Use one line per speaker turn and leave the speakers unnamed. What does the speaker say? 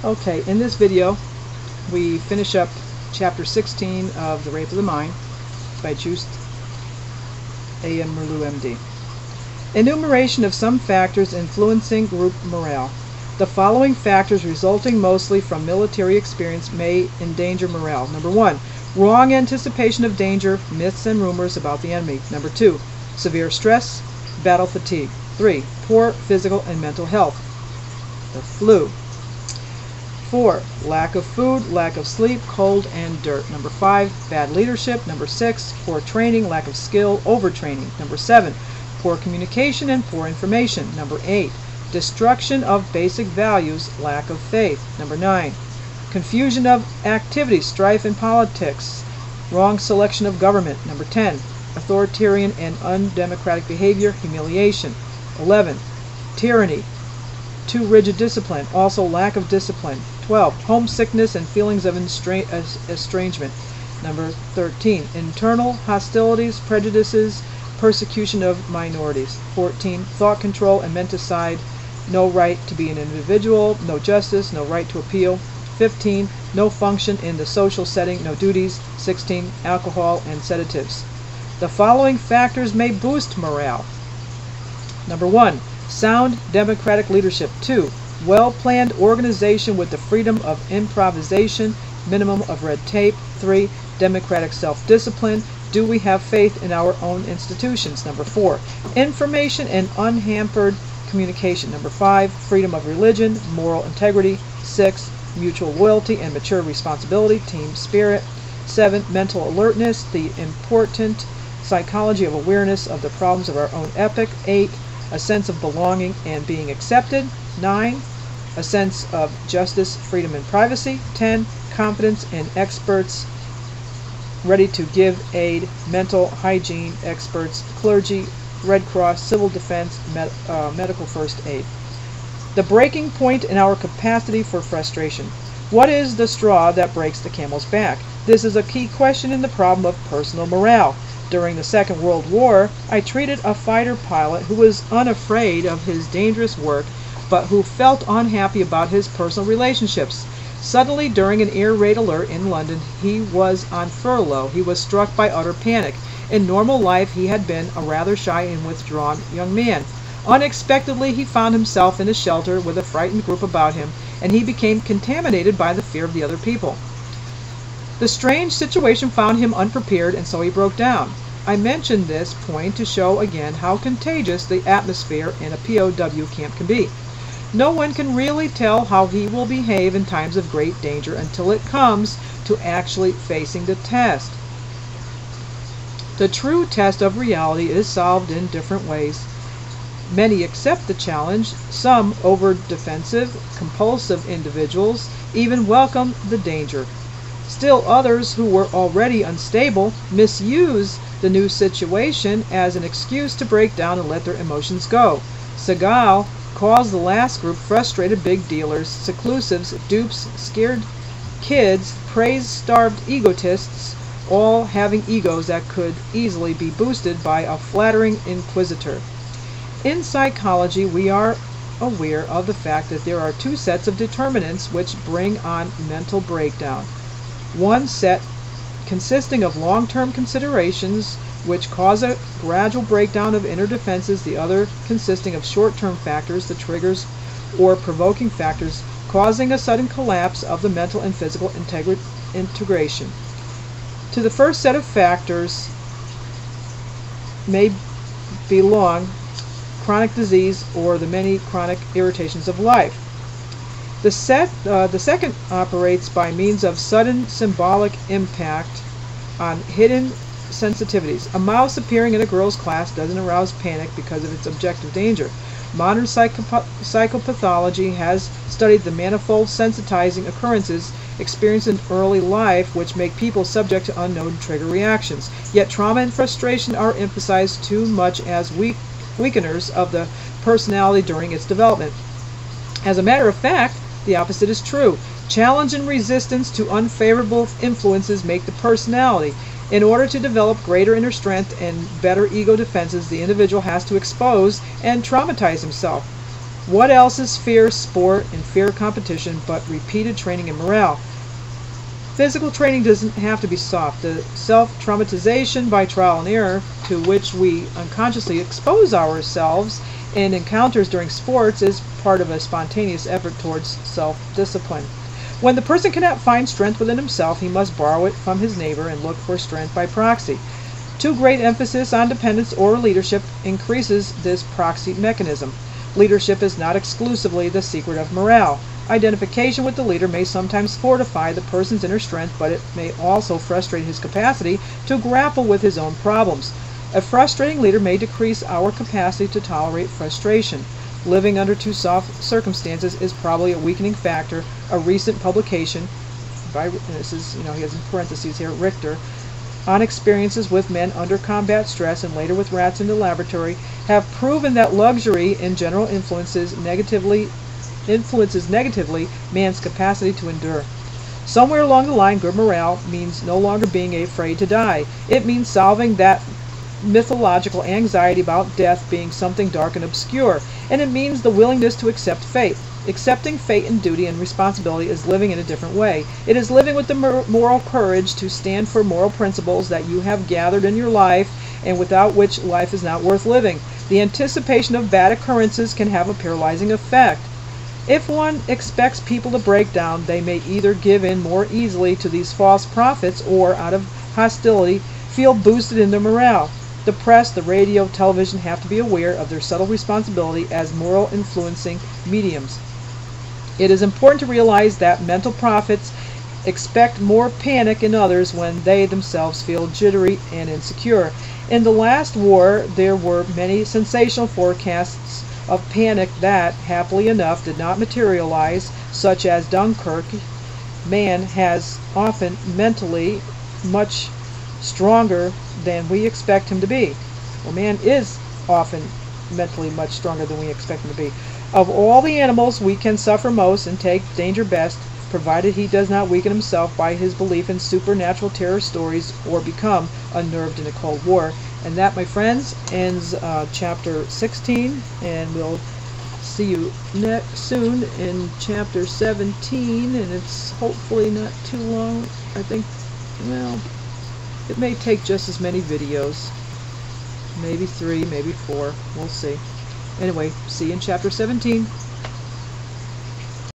Okay, in this video we finish up chapter 16 of The Rape of the Mind by Just A.M. Enumeration of some factors influencing group morale. The following factors, resulting mostly from military experience, may endanger morale. Number 1, wrong anticipation of danger, myths and rumors about the enemy. Number 2, severe stress, battle fatigue. 3, poor physical and mental health, the flu. 4, lack of food, lack of sleep, cold, and dirt. Number 5, bad leadership. Number 6, poor training, lack of skill, overtraining. Number 7, poor communication and poor information. Number 8, destruction of basic values, lack of faith. Number 9, confusion of activities, strife in politics, wrong selection of government. Number 10, authoritarian and undemocratic behavior, humiliation. 11, tyranny, too rigid discipline, also lack of discipline. 12, homesickness and feelings of estrangement. Number 13, internal hostilities, prejudices, persecution of minorities. 14, thought control and menticide, no right to be an individual, no justice, no right to appeal. 15, no function in the social setting, no duties. 16, alcohol and sedatives. The following factors may boost morale. Number 1, sound democratic leadership. 2, well-planned organization with the freedom of improvisation, minimum of red tape. 3, democratic self-discipline. Do we have faith in our own institutions? Number 4, information and unhampered communication. Number 5, freedom of religion, moral integrity. 6, mutual loyalty and mature responsibility, team spirit. 7, mental alertness, the important psychology of awareness of the problems of our own epoch. 8, a sense of belonging and being accepted. 9, a sense of justice, freedom, and privacy. 10, confidence in experts ready to give aid, mental hygiene experts, clergy, Red Cross, civil defense, medical first aid. The breaking point in our capacity for frustration. What is the straw that breaks the camel's back? This is a key question in the problem of personal morale. During the Second World War, I treated a fighter pilot who was unafraid of his dangerous work, but who felt unhappy about his personal relationships. Suddenly, during an air raid alert in London, he was on furlough. He was struck by utter panic. In normal life, he had been a rather shy and withdrawn young man. Unexpectedly, he found himself in a shelter with a frightened group about him, and he became contaminated by the fear of the other people. The strange situation found him unprepared, and so he broke down. I mention this point to show again how contagious the atmosphere in a POW camp can be. No one can really tell how he will behave in times of great danger until it comes to actually facing the test. The true test of reality is solved in different ways. Many accept the challenge. Some over-defensive, compulsive individuals even welcome the danger. Still others, who were already unstable, misuse the new situation as an excuse to break down and let their emotions go. Segal calls the last group frustrated big dealers, seclusives, dupes, scared kids, praise-starved egotists, all having egos that could easily be boosted by a flattering inquisitor. In psychology, we are aware of the fact that there are two sets of determinants which bring on mental breakdown. One set consisting of long-term considerations which cause a gradual breakdown of inner defenses, the other consisting of short-term factors, the triggers or provoking factors, causing a sudden collapse of the mental and physical integration. To the first set of factors may belong chronic disease or the many chronic irritations of life. The second operates by means of sudden symbolic impact on hidden sensitivities. A mouse appearing in a girl's class doesn't arouse panic because of its objective danger. Modern psychopathology has studied the manifold sensitizing occurrences experienced in early life which make people subject to unknown trigger reactions. Yet trauma and frustration are emphasized too much as weakeners of the personality during its development. As a matter of fact, the opposite is true. Challenge and resistance to unfavorable influences make the personality. In order to develop greater inner strength and better ego defenses, the individual has to expose and traumatize himself. What else is fear sport and fear competition but repeated training in morale? Physical training doesn't have to be soft. The self-traumatization by trial and error to which we unconsciously expose ourselves in encounters during sports is part of a spontaneous effort towards self-discipline. When the person cannot find strength within himself, he must borrow it from his neighbor and look for strength by proxy. Too great emphasis on dependence or leadership increases this proxy mechanism. Leadership is not exclusively the secret of morale. Identification with the leader may sometimes fortify the person's inner strength, but it may also frustrate his capacity to grapple with his own problems. A frustrating leader may decrease our capacity to tolerate frustration. Living under too soft circumstances is probably a weakening factor. A recent publication by, this is, he has in parentheses here, Richter, on experiences with men under combat stress and later with rats in the laboratory, have proven that luxury in general influences negatively man's capacity to endure. Somewhere along the line, good morale means no longer being afraid to die. It means solving that mythological anxiety about death being something dark and obscure, and it means the willingness to accept fate. Accepting fate and duty and responsibility is living in a different way. It is living with the moral courage to stand for moral principles that you have gathered in your life and without which life is not worth living. The anticipation of bad occurrences can have a paralyzing effect. If one expects people to break down, they may either give in more easily to these false prophets or, out of hostility, feel boosted in their morale. The press, the radio, television have to be aware of their subtle responsibility as moral influencing mediums. It is important to realize that mental prophets expect more panic in others when they themselves feel jittery and insecure. In the last war, there were many sensational forecasts of panic that, happily enough, did not materialize, such as Dunkirk. Man has often mentally much stronger than we expect him to be. Well, man is often mentally much stronger than we expect him to be. Of all the animals, we can suffer most and take danger best, provided he does not weaken himself by his belief in supernatural terror stories or become unnerved in a Cold War. And that, my friends, ends chapter 16, and we'll see you soon in chapter 17, and it's hopefully not too long. I think, well, it may take just as many videos, maybe 3, maybe 4, we'll see. Anyway, see you in chapter 17.